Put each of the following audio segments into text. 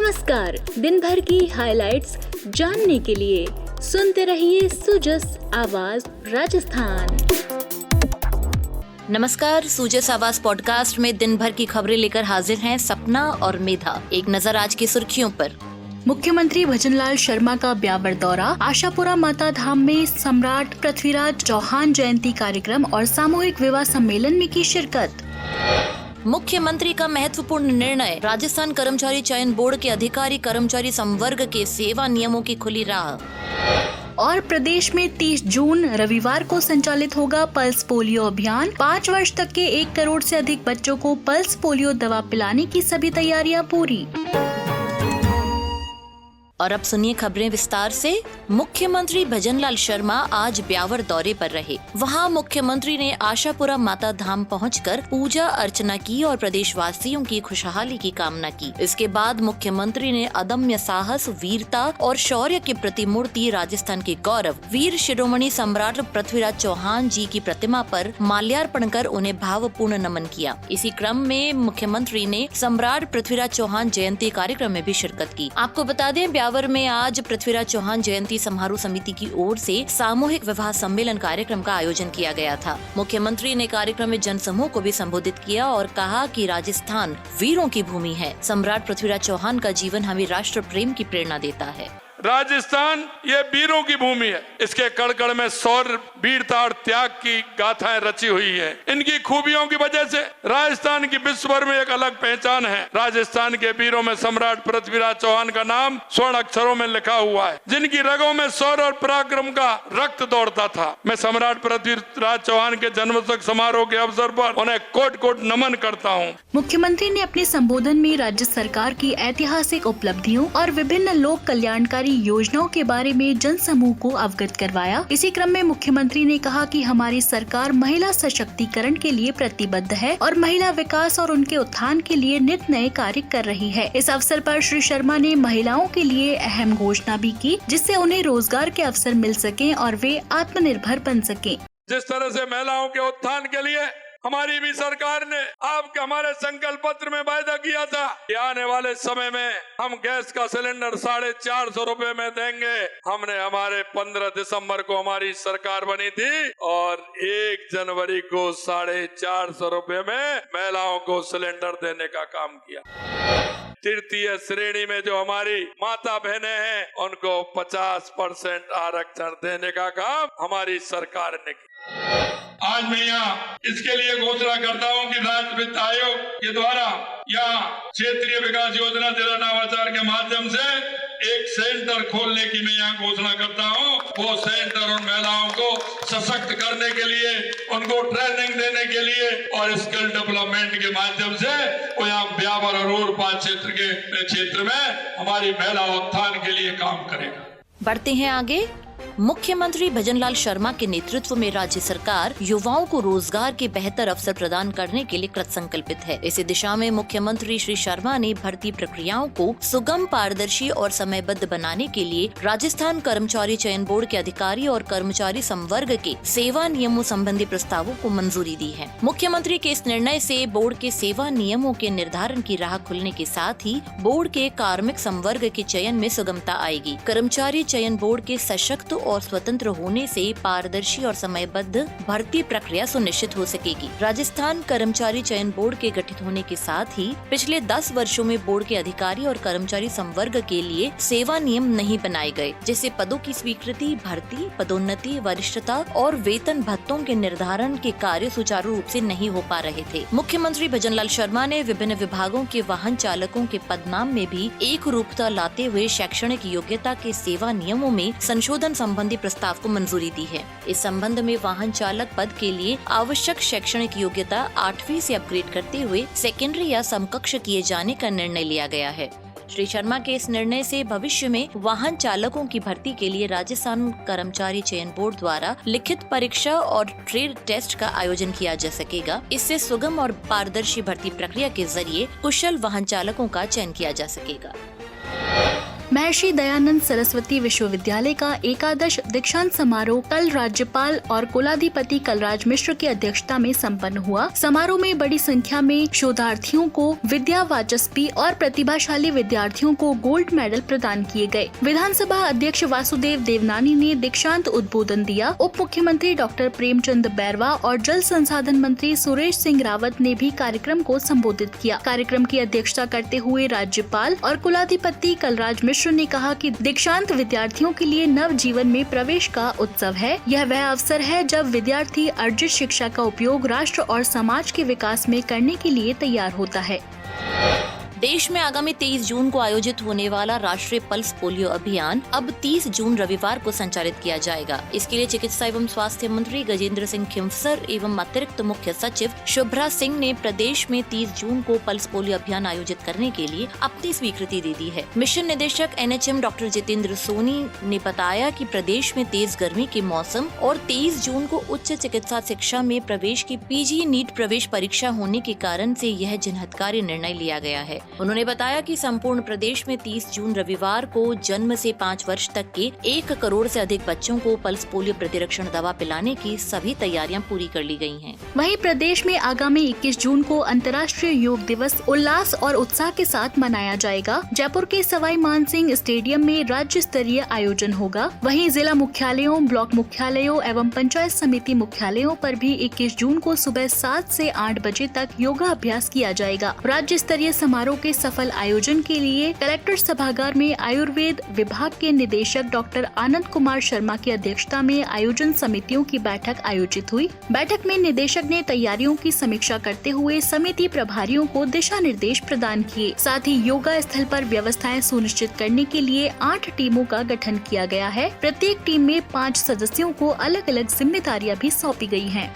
नमस्कार। दिन भर की हाइलाइट्स जानने के लिए सुनते रहिए सुजस आवाज राजस्थान। नमस्कार, सुजस आवाज पॉडकास्ट में दिन भर की खबरें लेकर हाजिर हैं सपना और मेधा। एक नजर आज की सुर्खियों पर। मुख्यमंत्री भजनलाल शर्मा का ब्यावर दौरा, आशापुरा माता धाम में सम्राट पृथ्वीराज चौहान जयंती कार्यक्रम और सामूहिक विवाह सम्मेलन में की शिरकत। मुख्यमंत्री का महत्वपूर्ण निर्णय, राजस्थान कर्मचारी चयन बोर्ड के अधिकारी कर्मचारी संवर्ग के सेवा नियमों की खुली राह। और प्रदेश में 30 जून रविवार को संचालित होगा पल्स पोलियो अभियान। 5 वर्ष तक के 1 करोड़ से अधिक बच्चों को पल्स पोलियो दवा पिलाने की सभी तैयारियां पूरी। और अब सुनिए खबरें विस्तार से। मुख्यमंत्री भजनलाल शर्मा आज ब्यावर दौरे पर रहे। वहां मुख्यमंत्री ने आशापुरा माता धाम पहुंचकर पूजा अर्चना की और प्रदेशवासियों की खुशहाली की कामना की। इसके बाद मुख्यमंत्री ने अदम्य साहस, वीरता और शौर्य की प्रतिमूर्ति राजस्थान के गौरव वीर शिरोमणि सम्राट पृथ्वीराज चौहान जी की प्रतिमा पर माल्यार्पण कर उन्हें भावपूर्ण नमन किया। इसी क्रम में मुख्यमंत्री ने सम्राट पृथ्वीराज चौहान जयंती कार्यक्रम में भी शिरकत की। आपको बता दें, ब्यावर में आज पृथ्वीराज चौहान जयंती समारोह समिति की ओर से सामूहिक विवाह सम्मेलन कार्यक्रम का आयोजन किया गया था। मुख्यमंत्री ने कार्यक्रम में जनसमूह को भी संबोधित किया और कहा कि राजस्थान वीरों की भूमि है। सम्राट पृथ्वीराज चौहान का जीवन हमें राष्ट्र प्रेम की प्रेरणा देता है। राजस्थान ये वीरों की भूमि है। इसके कड़ में शौर्य, वीरता और त्याग की गाथाएं रची हुई है। इनकी खूबियों की वजह से राजस्थान की विश्व भर में एक अलग पहचान है। राजस्थान के वीरों में सम्राट पृथ्वीराज चौहान का नाम स्वर्ण अक्षरों में लिखा हुआ है, जिनकी रगों में शौर्य और पराक्रम का रक्त दौड़ता था। मैं सम्राट पृथ्वीराज चौहान के जन्मोत्सव समारोह के अवसर पर उन्हें कोट कोट नमन करता हूँ। मुख्यमंत्री ने अपने संबोधन में राज्य सरकार की ऐतिहासिक उपलब्धियों और विभिन्न लोक कल्याणकारी योजनाओं के बारे में जन समूह को अवगत करवाया। इसी क्रम में मुख्यमंत्री ने कहा कि हमारी सरकार महिला सशक्तिकरण के लिए प्रतिबद्ध है और महिला विकास और उनके उत्थान के लिए नित नए कार्य कर रही है। इस अवसर पर श्री शर्मा ने महिलाओं के लिए अहम घोषणा भी की, जिससे उन्हें रोजगार के अवसर मिल सके और वे आत्मनिर्भर बन सके। जिस तरह से महिलाओं के उत्थान के लिए हमारी भी सरकार ने आपके हमारे संकल्प पत्र में वायदा किया था कि आने वाले समय में हम गैस का सिलेंडर 450 रुपए में देंगे। हमने हमारे 15 दिसंबर को हमारी सरकार बनी थी और 1 जनवरी को 450 रुपए में महिलाओं को सिलेंडर देने का काम किया। तृतीय श्रेणी में जो हमारी माता बहनें हैं, उनको 50% आरक्षण देने का काम हमारी सरकार ने किया। आज मैं यहाँ इसके लिए घोषणा करता हूँ कि राज्य वित्त आयोग के द्वारा यहाँ क्षेत्रीय विकास योजना जिला नवाचार के माध्यम से एक सेंटर खोलने की मैं यहाँ घोषणा करता हूँ। वो सेंटर उन महिलाओं को सशक्त करने के लिए, उनको ट्रेनिंग देने के लिए और स्किल डेवलपमेंट के माध्यम से वो यहाँ ब्यावर और उरपा क्षेत्र में हमारी महिला उत्थान के लिए काम करेगा। बढ़ते हैं आगे। मुख्यमंत्री भजनलाल शर्मा के नेतृत्व में राज्य सरकार युवाओं को रोजगार के बेहतर अवसर प्रदान करने के लिए कृत संकल्पित है। इसी दिशा में मुख्यमंत्री श्री शर्मा ने भर्ती प्रक्रियाओं को सुगम, पारदर्शी और समयबद्ध बनाने के लिए राजस्थान कर्मचारी चयन बोर्ड के अधिकारी और कर्मचारी संवर्ग के सेवा नियमों संबंधी प्रस्तावों को मंजूरी दी है। मुख्यमंत्री के इस निर्णय से बोर्ड के सेवा नियमों के निर्धारण की राह खुलने के साथ ही बोर्ड के कार्मिक संवर्ग के चयन में सुगमता आएगी। कर्मचारी चयन बोर्ड के सशक्त और स्वतंत्र होने से पारदर्शी और समयबद्ध भर्ती प्रक्रिया सुनिश्चित हो सकेगी। राजस्थान कर्मचारी चयन बोर्ड के गठित होने के साथ ही पिछले 10 वर्षों में बोर्ड के अधिकारी और कर्मचारी संवर्ग के लिए सेवा नियम नहीं बनाए गए, जिससे पदों की स्वीकृति, भर्ती, पदोन्नति, वरिष्ठता और वेतन भत्तों के निर्धारण के कार्य सुचारू रूप से नहीं हो पा रहे थे। मुख्यमंत्री भजनलाल शर्मा ने विभिन्न विभागों के वाहन चालकों के पदनाम में भी एक रूपता लाते हुए शैक्षणिक योग्यता के सेवा नियमों में संशोधन संबंधी प्रस्ताव को मंजूरी दी है। इस संबंध में वाहन चालक पद के लिए आवश्यक शैक्षणिक योग्यता 8वीं से अपग्रेड करते हुए सेकेंडरी या समकक्ष किए जाने का निर्णय लिया गया है। श्री शर्मा के इस निर्णय से भविष्य में वाहन चालकों की भर्ती के लिए राजस्थान कर्मचारी चयन बोर्ड द्वारा लिखित परीक्षा और ट्रेड टेस्ट का आयोजन किया जा सकेगा। इससे सुगम और पारदर्शी भर्ती प्रक्रिया के जरिए कुशल वाहन चालकों का चयन किया जा सकेगा। महर्षि दयानंद सरस्वती विश्वविद्यालय का एकादश दीक्षांत समारोह कल राज्यपाल और कुलाधिपति कलराज मिश्र की अध्यक्षता में संपन्न हुआ। समारोह में बड़ी संख्या में शोधार्थियों को विद्या वाचस्पति और प्रतिभाशाली विद्यार्थियों को गोल्ड मेडल प्रदान किए गए। विधानसभा अध्यक्ष वासुदेव देवनानी ने दीक्षांत उद्बोधन दिया। उप मुख्यमंत्री डॉक्टर प्रेमचंद बैरवा और जल संसाधन मंत्री सुरेश सिंह रावत ने भी कार्यक्रम को संबोधित किया। कार्यक्रम की अध्यक्षता करते हुए राज्यपाल और कुलाधिपति कलराज मिश्र ने कहा कि दीक्षांत विद्यार्थियों के लिए नव जीवन में प्रवेश का उत्सव है। यह वह अवसर है जब विद्यार्थी अर्जित शिक्षा का उपयोग राष्ट्र और समाज के विकास में करने के लिए तैयार होता है। देश में आगामी 23 जून को आयोजित होने वाला राष्ट्रीय पल्स पोलियो अभियान अब 30 जून रविवार को संचालित किया जाएगा। इसके लिए चिकित्सा एवं स्वास्थ्य मंत्री गजेंद्र सिंह खिमसर एवं अतिरिक्त मुख्य सचिव शुभ्रा सिंह ने प्रदेश में 30 जून को पल्स पोलियो अभियान आयोजित करने के लिए अपनी स्वीकृति दे दी है। मिशन निदेशक NHM डॉक्टर जितेंद्र सोनी ने बताया कि प्रदेश में तेज गर्मी के मौसम और 23 जून को उच्च चिकित्सा शिक्षा में प्रवेश की PG नीट प्रवेश परीक्षा होने के कारण से यह जनहितकारी निर्णय लिया गया है। उन्होंने बताया कि संपूर्ण प्रदेश में 30 जून रविवार को जन्म से 5 वर्ष तक के 1 करोड़ से अधिक बच्चों को पल्स पोलियो प्रतिरक्षण दवा पिलाने की सभी तैयारियां पूरी कर ली गई हैं। वहीं प्रदेश में आगामी 21 जून को अंतर्राष्ट्रीय योग दिवस उल्लास और उत्साह के साथ मनाया जाएगा। जयपुर के सवाई मानसिंह स्टेडियम में राज्य स्तरीय आयोजन होगा। वहीं जिला मुख्यालयों, ब्लॉक मुख्यालयों एवं पंचायत समिति मुख्यालयों पर भी 21 जून को सुबह 7 से 8 बजे तक योगा अभ्यास किया जाएगा। राज्य स्तरीय समारोह के सफल आयोजन के लिए कलेक्टर सभागार में आयुर्वेद विभाग के निदेशक डॉक्टर आनंद कुमार शर्मा की अध्यक्षता में आयोजन समितियों की बैठक आयोजित हुई। बैठक में निदेशक ने तैयारियों की समीक्षा करते हुए समिति प्रभारियों को दिशा निर्देश प्रदान किए। साथ ही योगा स्थल पर व्यवस्थाएं सुनिश्चित करने के लिए 8 टीमों का गठन किया गया है। प्रत्येक टीम में 5 सदस्यों को अलग अलग जिम्मेदारियां भी सौंपी गई हैं।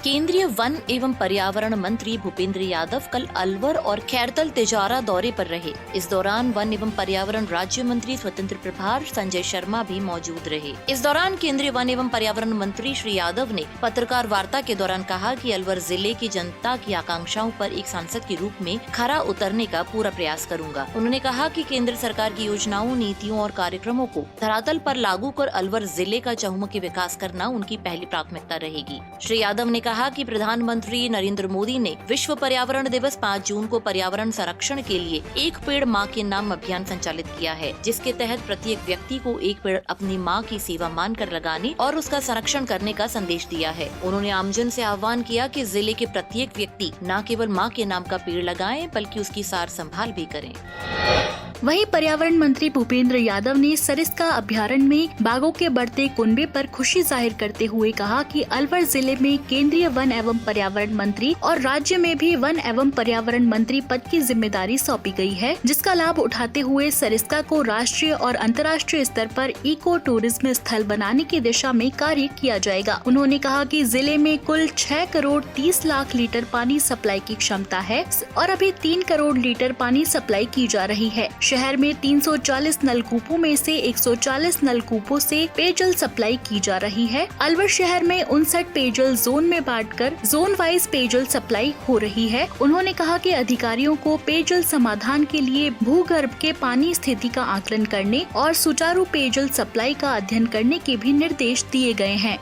केंद्रीय वन एवं पर्यावरण मंत्री भूपेंद्र यादव कल अलवर और खैरतल तिजारा दौरे पर रहे। इस दौरान वन एवं पर्यावरण राज्य मंत्री स्वतंत्र प्रभार संजय शर्मा भी मौजूद रहे। इस दौरान केंद्रीय वन एवं पर्यावरण मंत्री श्री यादव ने पत्रकार वार्ता के दौरान कहा कि अलवर जिले की जनता की आकांक्षाओं पर एक सांसद के रूप में खरा उतरने का पूरा प्रयास करूंगा। उन्होंने कहा कि केंद्र सरकार की योजनाओं, नीतियों और कार्यक्रमों को धरातल पर लागू कर अलवर जिले का चहुमुखी विकास करना उनकी पहली प्राथमिकता रहेगी। श्री यादव ने कहा कि प्रधानमंत्री नरेंद्र मोदी ने विश्व पर्यावरण दिवस 5 जून को पर्यावरण संरक्षण के लिए एक पेड़ माँ के नाम अभियान संचालित किया है, जिसके तहत प्रत्येक व्यक्ति को एक पेड़ अपनी माँ की सेवा मानकर लगाने और उसका संरक्षण करने का संदेश दिया है। उन्होंने आमजन से आह्वान किया कि जिले के प्रत्येक व्यक्ति न केवल माँ के नाम का पेड़ लगाएं, बल्कि उसकी सार संभाल भी करें। वहीं पर्यावरण मंत्री भूपेंद्र यादव ने सरिस्का अभ्यारण्य में बाघों के बढ़ते कुनबे पर खुशी जाहिर करते हुए कहा कि अलवर जिले में केंद्रीय वन एवं पर्यावरण मंत्री और राज्य में भी वन एवं पर्यावरण मंत्री पद की जिम्मेदारी सौंपी गई है, जिसका लाभ उठाते हुए सरिस्का को राष्ट्रीय और अंतर्राष्ट्रीय स्तर पर इको टूरिज्म स्थल बनाने की दिशा में कार्य किया जाएगा। उन्होंने कहा कि जिले में कुल 6 करोड़ 30 लाख लीटर पानी सप्लाई की क्षमता है और अभी 3 करोड़ लीटर पानी सप्लाई की जा रही है। शहर में 340 नलकूपों में से 140 नलकूपों से पेयजल सप्लाई की जा रही है। अलवर शहर में 59 पेयजल जोन में बांटकर जोन वाइज पेयजल सप्लाई हो रही है। उन्होंने कहा कि अधिकारियों को पेयजल समाधान के लिए भूगर्भ के पानी स्थिति का आकलन करने और सुचारू पेयजल सप्लाई का अध्ययन करने के भी निर्देश दिए गए हैं।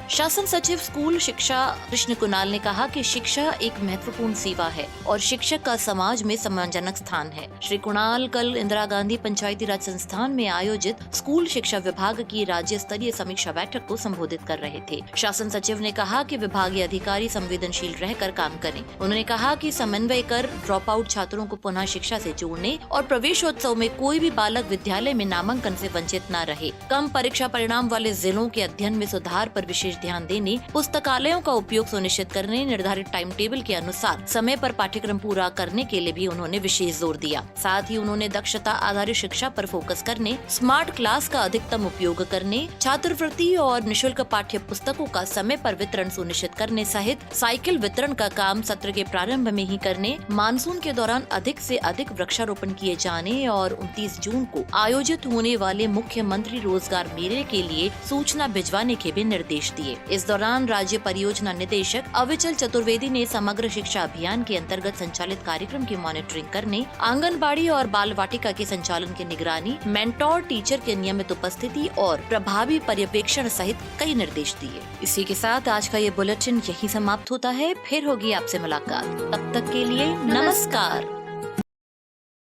शासन सचिव स्कूल शिक्षा कृष्ण कुणाल ने कहा कि शिक्षा एक महत्वपूर्ण सेवा है और शिक्षक का समाज में सम्मानजनक स्थान है। श्री कुणाल कल इंदिरा गांधी पंचायती राज संस्थान में आयोजित स्कूल शिक्षा विभाग की राज्य स्तरीय समीक्षा बैठक को संबोधित कर रहे थे। शासन सचिव ने कहा कि विभागीय अधिकारी संवेदनशील रहकर काम करें। उन्होंने कहा कि समन्वय कर ड्रॉप आउट छात्रों को पुनः शिक्षा से जोड़ने और प्रवेशोत्सव में कोई भी बालक विद्यालय में नामांकन से वंचित न रहे। कम परीक्षा परिणाम वाले जिलों के अध्ययन में सुधार पर विशेष ध्यान देने, पुस्तकालयों का उपयोग सुनिश्चित करने, निर्धारित टाइम टेबल के अनुसार समय पर पाठ्यक्रम पूरा करने के लिए भी उन्होंने विशेष जोर दिया। साथ ही उन्होंने दक्षता आधारित शिक्षा पर फोकस करने, स्मार्ट क्लास का अधिकतम उपयोग करने, छात्रवृत्ति और निःशुल्क पाठ्य पुस्तकों का समय पर वितरण सुनिश्चित करने सहित साइकिल वितरण का काम सत्र के प्रारंभ में ही करने, मानसून के दौरान अधिक से अधिक वृक्षारोपण किए जाने और 29 जून को आयोजित होने वाले मुख्यमंत्री रोजगार मेले के लिए सूचना भिजवाने के भी निर्देश दिए। किए। इस दौरान राज्य परियोजना निदेशक अविचल चतुर्वेदी ने समग्र शिक्षा अभियान के अंतर्गत संचालित कार्यक्रम की मॉनिटरिंग करने, आंगनबाड़ी और बाल वाटिका के संचालन की निगरानी, मेंटोर टीचर के नियमित उपस्थिति और प्रभावी पर्यवेक्षण सहित कई निर्देश दिए। इसी के साथ आज का ये बुलेटिन यहीं समाप्त होता है। फिर होगी आपसे मुलाकात, तब तक के लिए नमस्कार।